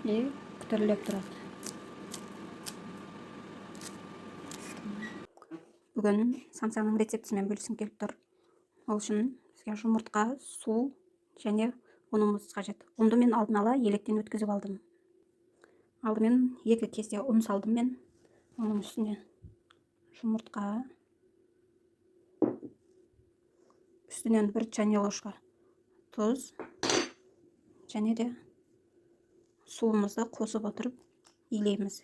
көтөрүлүп турат. Бүгүн самсанын рецептisi менен бөлүшкүм келип тур. Ал үчүн бизге жумуртка, суу және унумуз кажет. Унду мен алдын ала электен өткүзүп алдым. Алдымен 2 кесе un салдым мен. Анын үстүнө жумуртка, үстүнөн 1 чайнай ложка туз және де суумузду косуп отуруп илейбиз.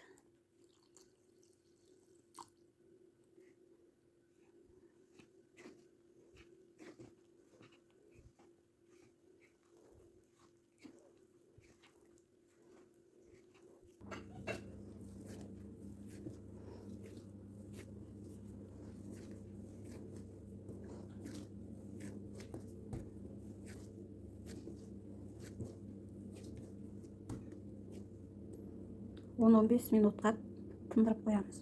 Он 15 минутка тындырып коябыз.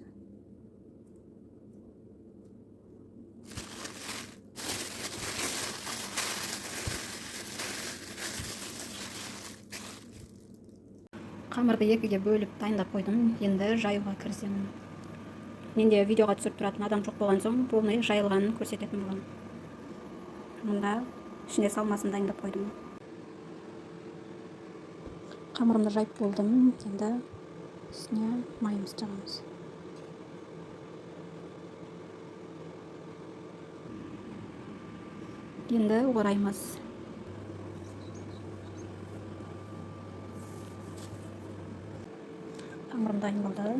Камырды 2-ге бөлүп дайындап койдум. Енді жаюуга кирисемин. Менде видеога түсүрүп туратын адам жок болгон соң, полный жайылганын көрсөтөтүн болгом. Мында ичине салмасын дайындап койдум. Камырымды жайып болдум. Енді үстүнө майымызды жагабыз. Енді орайбыз. Камырым дайын болду.